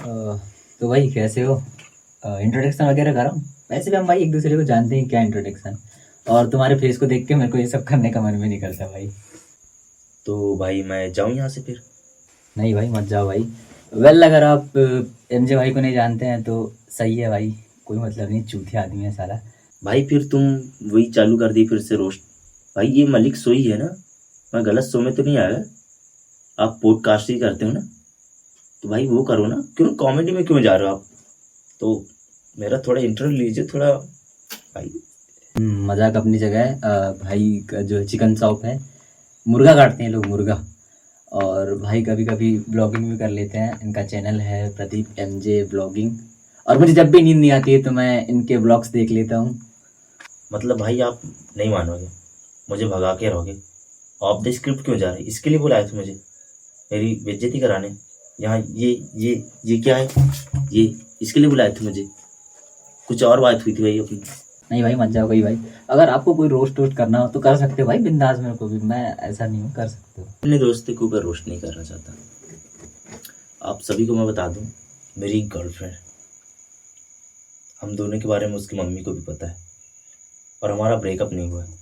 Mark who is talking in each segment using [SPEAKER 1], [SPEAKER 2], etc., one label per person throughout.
[SPEAKER 1] तो भाई कैसे हो? इंट्रोडक्शन वगैरह करो। वैसे भी हम भाई एक दूसरे को जानते हैं, क्या इंट्रोडक्शन। और तुम्हारे फेस को देख के मेरे को ये सब करने का मन भी नहीं करता भाई।
[SPEAKER 2] तो भाई मैं जाऊं यहाँ से फिर।
[SPEAKER 1] नहीं भाई, मत जाओ भाई। वेल, अगर आप एमजे भाई को नहीं जानते हैं तो सही है भाई। कोई मतलब नहीं, चूतिया आदमी है साला।
[SPEAKER 2] भाई फिर तुम वही चालू कर दी फिर से रोस्ट। भाई ये मलिक सोई है ना? मैं गलत शो में तो नहीं आया? आप पॉडकास्ट ही करते हो ना? तो भाई वो करो ना, क्यों कॉमेडी में क्यों जा रहे हो आप? तो मेरा थोड़ा इंटरव्यू लीजिए थोड़ा भाई।
[SPEAKER 1] मजाक अपनी जगह है। भाई का जो चिकन शॉप है, मुर्गा काटते हैं लोग, मुर्गा। और भाई कभी कभी ब्लॉगिंग भी कर लेते हैं। इनका चैनल है प्रदीप एमजे ब्लॉगिंग। और मुझे जब भी नींद नहीं आती है तो मैं इनके ब्लॉग्स देख लेता हूँ।
[SPEAKER 2] मतलब भाई आप नहीं मानोगे, मुझे भगा के रहोगे। ऑफ द स्क्रिप्ट क्यों जा रहे, इसके लिए बुलाए थे मुझे मेरी बेइज्जती कराने? यहाँ ये क्या है? ये इसके लिए बुलाए थे मुझे? कुछ और बात हुई थी भाई अपनी।
[SPEAKER 1] नहीं भाई, मत जाओ कहीं भाई। अगर आपको कोई रोस्ट वोस्ट करना हो तो कर सकते हो भाई, बिंदास। मेरे को भी, मैं ऐसा नहीं हूँ, कर सकते हो।
[SPEAKER 2] अपने दोस्ती को मैं रोस्ट नहीं करना चाहता। आप सभी को मैं बता दूं, मेरी गर्लफ्रेंड, हम दोनों के बारे में उसकी मम्मी को भी पता है। और हमारा ब्रेकअप नहीं हुआ है।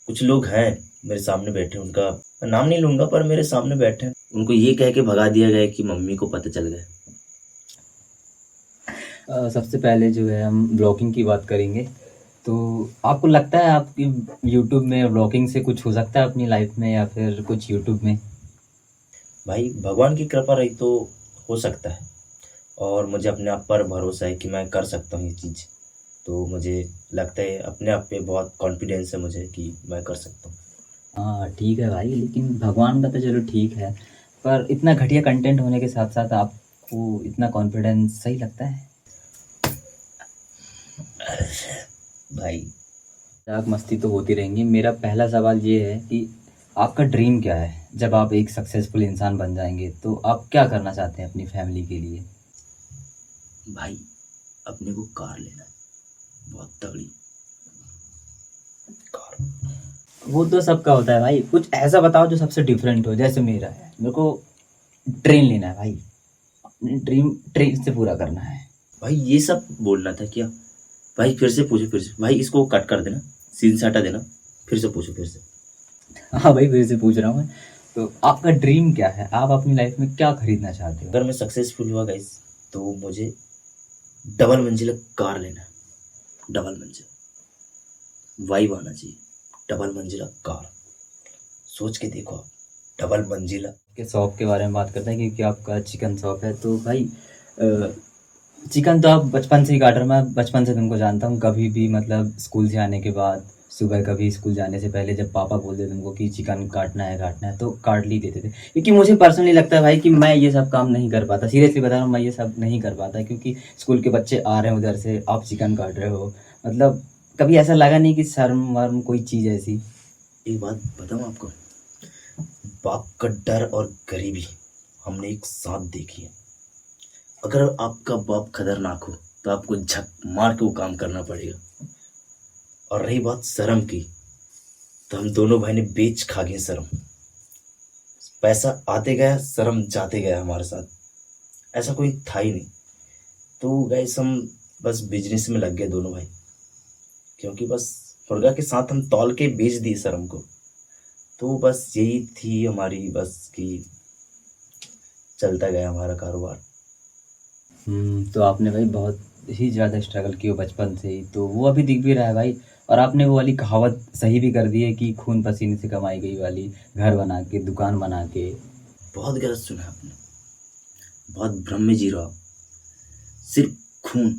[SPEAKER 2] कुछ लोग हैं मेरे सामने बैठे, उनका मैं नाम नहीं लूंगा, पर मेरे सामने बैठे हैं, उनको ये कह के भगा दिया गया कि मम्मी को पता चल गया।
[SPEAKER 1] सबसे पहले जो है हम ब्लॉगिंग की बात करेंगे। तो आपको लगता है आपकी यूट्यूब में ब्लॉगिंग से कुछ हो सकता है अपनी लाइफ में, या फिर कुछ यूट्यूब में?
[SPEAKER 2] भाई भगवान की कृपा रही तो हो सकता है। और मुझे अपने आप पर भरोसा है कि मैं कर सकता हूँ ये चीज़। तो मुझे लगता है अपने आप पे बहुत कॉन्फिडेंस है मुझे कि मैं कर सकता हूँ।
[SPEAKER 1] हाँ ठीक है भाई, लेकिन भगवान का तो चलो ठीक है। पर इतना घटिया कंटेंट होने के साथ साथ आपको इतना कॉन्फिडेंस सही लगता है?
[SPEAKER 2] भाई
[SPEAKER 1] मजाक मस्ती तो होती रहेंगी। मेरा पहला सवाल ये है कि आपका ड्रीम क्या है? जब आप एक सक्सेसफुल इंसान बन जाएंगे तो आप क्या करना चाहते हैं अपनी फैमिली के लिए?
[SPEAKER 2] भाई अपने को कार लेना है, बहुत तगड़ी कार।
[SPEAKER 1] वो तो सबका होता है भाई। कुछ ऐसा बताओ जो सबसे डिफरेंट हो। जैसे मेरा है, मेरे को ट्रेन लेना है भाई। अपनी ड्रीम ट्रेन से पूरा करना है।
[SPEAKER 2] भाई ये सब बोलना था क्या? भाई फिर से पूछो, फिर से भाई, इसको कट कर देना, सीन से हटा देना। फिर से पूछो, फिर से।
[SPEAKER 1] हाँ भाई, फिर से पूछ रहा हूँ मैं। तो आपका ड्रीम क्या है? आप अपनी लाइफ में क्या खरीदना चाहते हो?
[SPEAKER 2] अगर मैं सक्सेसफुल हुआ गाइस, तो मुझे डबल मंजिला कार लेना है। डबल मंजिला वाइब आना चाहिए। डबल मंजिला कार, सोच के देखो आप। डबल मंजिला।
[SPEAKER 1] के शॉप के बारे में बात करते हैं, क्योंकि आपका चिकन शॉप है। तो भाई चिकन तो आप बचपन से ही काट रहे हो। मैं बचपन से तुमको जानता हूँ। कभी भी मतलब स्कूल से आने के बाद, सुबह कभी स्कूल जाने से पहले, जब पापा बोलते तुमको कि चिकन काटना है तो काट ली देते थे। क्योंकि मुझे पर्सनली लगता है भाई कि मैं ये सब काम नहीं कर पाता। सीरियसली बता रहा हूँ, मैं ये सब नहीं कर पाता। क्योंकि स्कूल के बच्चे आ रहे हैं उधर से, आप चिकन काट रहे हो। मतलब कभी ऐसा लगा नहीं कि शर्म वर्म कोई चीज़ ऐसी?
[SPEAKER 2] एक बात बताऊं आपको, बाप का डर और गरीबी हमने एक साथ देखी है। अगर आपका बाप खतरनाक हो तो आपको झक मार के वो काम करना पड़ेगा। और रही बात शर्म की, तो हम दोनों भाई ने बेच खा गए शर्म। पैसा आते गया, शर्म जाते गया हमारे साथ। ऐसा कोई था ही नहीं। तो गाइस हम बस बिजनेस में लग गए दोनों भाई, क्योंकि बस मुर्गा के साथ हम तौल के बेच दिए शर्म को। तो बस यही थी हमारी बस कि चलता गया हमारा कारोबार।
[SPEAKER 1] तो आपने भाई बहुत ही ज़्यादा स्ट्रगल की हो बचपन से ही, तो वो अभी दिख भी रहा है भाई। और आपने वो वाली कहावत सही भी कर दी है कि खून पसीने से कमाई गई वाली, घर बना के, दुकान बना के।
[SPEAKER 2] बहुत गलत सुना आपने, बहुत भ्रम में जी रहा आप। सिर्फ खून,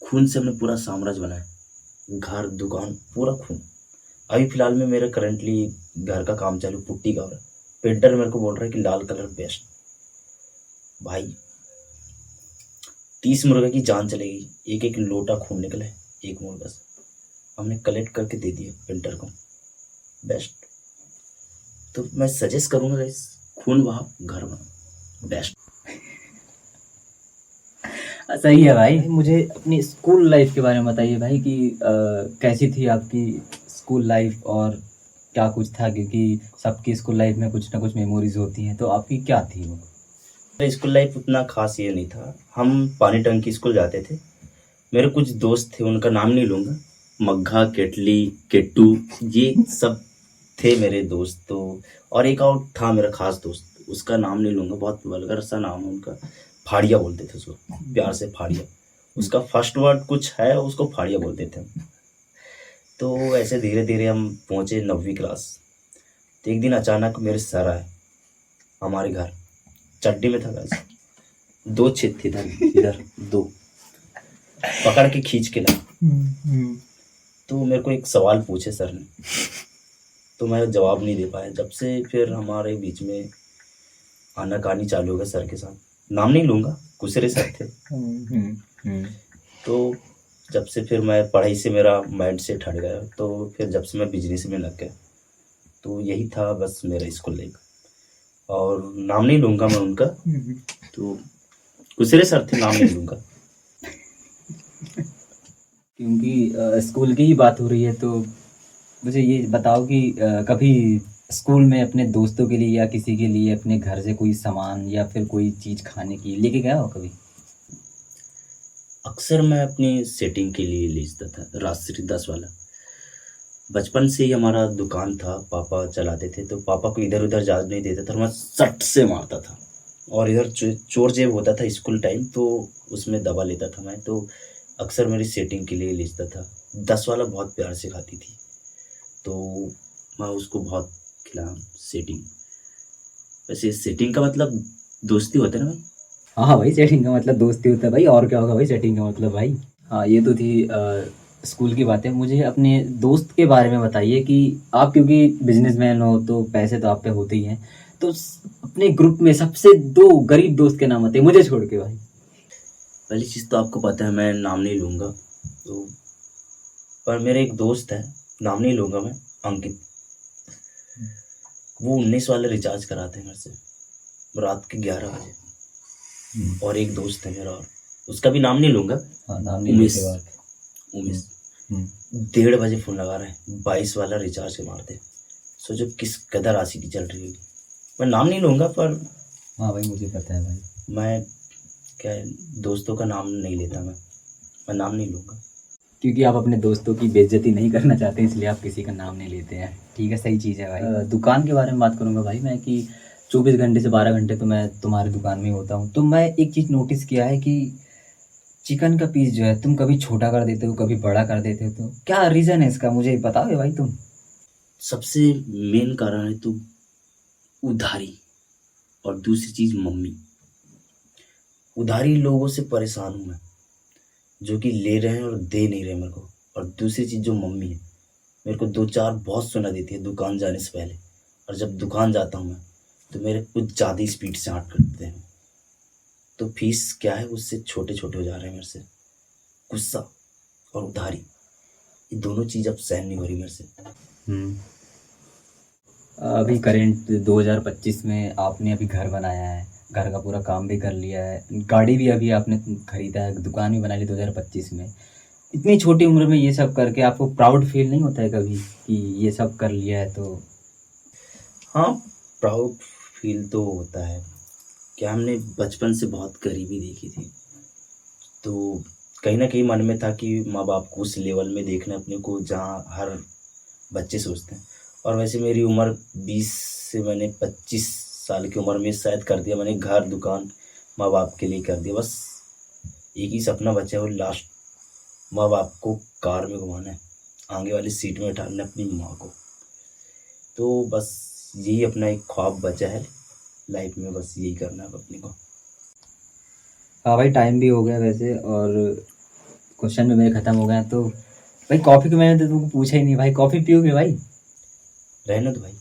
[SPEAKER 2] खून से हमने पूरा साम्राज्य बनाया। घर दुकान पूरा खून। अभी फिलहाल में मेरा करंटली घर का काम चालू, पुट्टी का हो रहा है। पेंटर मेरे को बोल रहा है कि लाल कलर बेस्ट। भाई 30 मुर्गा की जान चलेगी, एक एक लोटा खून निकले एक मुर्गा से। हमने कलेक्ट करके दे दिया पेंटर को, बेस्ट। तो मैं सजेस्ट करूंगा इस खून बहाओ, घर बनाओ, बेस्ट।
[SPEAKER 1] सही है भाई। मुझे अपनी स्कूल लाइफ के बारे में बताइए भाई कि कैसी थी आपकी स्कूल लाइफ, और क्या कुछ था? क्योंकि सबकी स्कूल लाइफ में कुछ ना कुछ मेमोरीज होती हैं, तो आपकी क्या थी वो?
[SPEAKER 2] मेरा स्कूल लाइफ उतना खास ये नहीं था। हम पानी टंकी स्कूल जाते थे। मेरे कुछ दोस्त थे, उनका नाम नहीं लूँगा। मग्घा, केटली, केट्टू, ये सब थे मेरे दोस्त। तो और एक और था मेरा खास दोस्त, उसका नाम नहीं लूँगा, बहुत वल्गर सा नाम है उनका। फाड़िया बोलते थे उसको, प्यार से फाड़िया। उसका फर्स्ट वर्ड कुछ है, उसको फाड़िया बोलते थे हम। तो ऐसे धीरे धीरे हम पहुँचे 9वीं क्लास। तो एक दिन अचानक मेरे सर आए हमारे घर, चड्डी में था वैसे, 2 छेद थे इधर इधर 2, पकड़ के खींच के लाए। तो मेरे को एक सवाल पूछे सर ने, तो मैं जवाब नहीं दे पाया। जब से फिर हमारे बीच में आनाकानी चालू हो गया सर के साथ। नाम नहीं लूँगा, कुसरे सर थे। तो जब से फिर मैं पढ़ाई से मेरा माइंड सेट हट गया, तो फिर जब से मैं बिजनेस में लग गया। तो यही था बस मेरा स्कूल लाइफ। और नाम नहीं लूँगा मैं उनका, तो कुसरे सर थे, नाम नहीं लूँगा।
[SPEAKER 1] क्योंकि स्कूल की ही बात हो रही है तो मुझे ये बताओ कि कभी स्कूल में अपने दोस्तों के लिए या किसी के लिए अपने घर से कोई सामान या फिर कोई चीज़ खाने की लेके गया हो कभी?
[SPEAKER 2] अक्सर मैं अपनी सेटिंग के लिए लेता था राजश्री 10 वाला। बचपन से ही हमारा दुकान था, पापा चलाते थे। तो पापा को इधर उधर जाने नहीं देता था, मैं सट से मारता था। और इधर चोर जेब होता था स्कूल टाइम, तो उसमें दबा लेता था मैं। तो अक्सर मेरी सेटिंग के लिए लेता था। 10 वाला बहुत प्यार से खाती थी, तो मैं उसको बहुत खिलाया सेटिंग। वैसे सेटिंग का मतलब दोस्ती होता है ना भाई।
[SPEAKER 1] हाँ हाँ भाई, सेटिंग का मतलब दोस्ती होता है भाई, और क्या होगा भाई सेटिंग का मतलब भाई। हाँ, ये तो थी स्कूल की बातें। मुझे अपने दोस्त के बारे में बताइए कि आप क्योंकि बिजनेसमैन हो तो पैसे तो आप पे होते ही हैं, तो अपने ग्रुप में सबसे 2 गरीब दोस्त के नाम बताइए, मुझे छोड़ के भाई।
[SPEAKER 2] पहली चीज़ तो आपको पता है मैं नाम नहीं लूँगा, तो पर मेरे एक दोस्त है, नाम नहीं लूँगा मैं, अंकित। वो 19 वाला रिचार्ज कराते हैं मेरे से रात के 11 बजे। और एक दोस्त है मेरा, और उसका भी नाम नहीं लूँगा,
[SPEAKER 1] हाँ, नाम नहीं
[SPEAKER 2] उमेश।
[SPEAKER 1] लेते बात।
[SPEAKER 2] उमेश
[SPEAKER 1] हम्म।
[SPEAKER 2] 1:30 बजे फ़ोन लगा रहे हैं, 22 वाला रिचार्ज के मारते। सोचो किस कदर आशिकी चल रही होगी। मैं नाम नहीं लूँगा, पर
[SPEAKER 1] हाँ भाई, मुझे पता है भाई।
[SPEAKER 2] मैं क्या है, दोस्तों का नाम नहीं लेता मैं नाम नहीं लूँगा।
[SPEAKER 1] क्योंकि आप अपने दोस्तों की बेइज्जती नहीं करना चाहते, इसलिए आप किसी का नाम नहीं लेते हैं। ठीक है, सही चीज़ है भाई। दुकान के बारे में बात करूँगा भाई मैं कि 24 घंटे से 12 घंटे तो मैं तुम्हारी दुकान में ही होता हूँ। तो मैं एक चीज़ नोटिस किया है कि चिकन का पीस जो है तुम कभी छोटा कर देते हो, कभी बड़ा कर देते हो, तो क्या रीज़न है इसका, मुझे बताओगे भाई तुम?
[SPEAKER 2] सबसे मेन कारण है तो उधारी, और दूसरी चीज़ मम्मी। उधारी लोगों से परेशान हूँ मैं, जो कि ले रहे हैं और दे नहीं रहे मेरे को। और दूसरी चीज़ जो मम्मी है, मेरे को 2-4 बहुत सुना देती है दुकान जाने से पहले। और जब दुकान जाता हूँ मैं, तो मेरे कुछ ज़्यादा ही स्पीड से आँट करते हैं। तो फीस क्या है, उससे छोटे छोटे हो जा रहे हैं मेरे से। गुस्सा और उधारी, ये दोनों चीज़ अब सहन नहीं हो रही मेरे से।
[SPEAKER 1] हम्म। अभी करेंट 2025 में आपने अभी घर बनाया है, घर का पूरा काम भी कर लिया है, गाड़ी भी अभी आपने खरीदा है, दुकान भी बना ली 2025 में। इतनी छोटी उम्र में ये सब करके आपको प्राउड फील नहीं होता है कभी कि ये सब कर लिया है तो?
[SPEAKER 2] हाँ, प्राउड फील तो होता है। क्या हमने बचपन से बहुत गरीबी देखी थी, तो कहीं ना कहीं मन में था कि माँ बाप को उस लेवल में देखना अपने को जहाँ हर बच्चे सोचते हैं। और वैसे मेरी उम्र 20 से मैंने 25 साल की उम्र में शायद कर दिया मैंने घर दुकान माँ बाप के लिए कर दिया। बस एक ही सपना बचा है, वो लास्ट, माँ बाप को कार में घुमाना है, आगे वाली सीट में बैठाना है अपनी माँ को। तो बस यही अपना एक ख्वाब बचा है लाइफ में, बस यही करना है अब अपने को।
[SPEAKER 1] हाँ भाई, टाइम भी हो गया वैसे, और क्वेश्चन भी मेरे ख़त्म हो गए हैं। तो भाई कॉफ़ी को मैंने तो तुमको पूछा ही नहीं भाई, कॉफ़ी पियोगे भाई?
[SPEAKER 2] रहना तो भाई,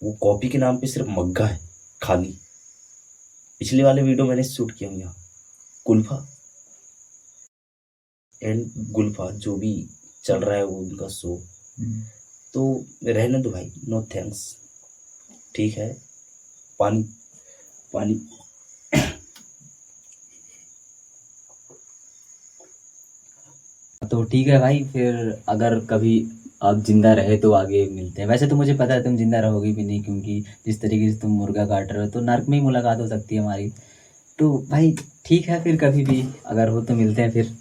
[SPEAKER 2] वो कॉपी के नाम पे सिर्फ मग्गा है खाली। पिछले वाले वीडियो मैंने शूट किया हूँ यहाँ, कुल्फा एंड गुल्फा जो भी चल रहा है वो उनका शो। तो रहने दो भाई, नो थैंक्स। ठीक है, पानी पानी।
[SPEAKER 1] तो ठीक है भाई, फिर अगर कभी आप जिंदा रहे तो आगे मिलते हैं। वैसे तो मुझे पता है तुम जिंदा रहोगी भी नहीं, क्योंकि जिस तरीके से तुम मुर्गा काट रहे हो तो नर्क में ही मुलाकात हो सकती है हमारी। तो भाई ठीक है, फिर कभी भी अगर हो तो मिलते हैं फिर।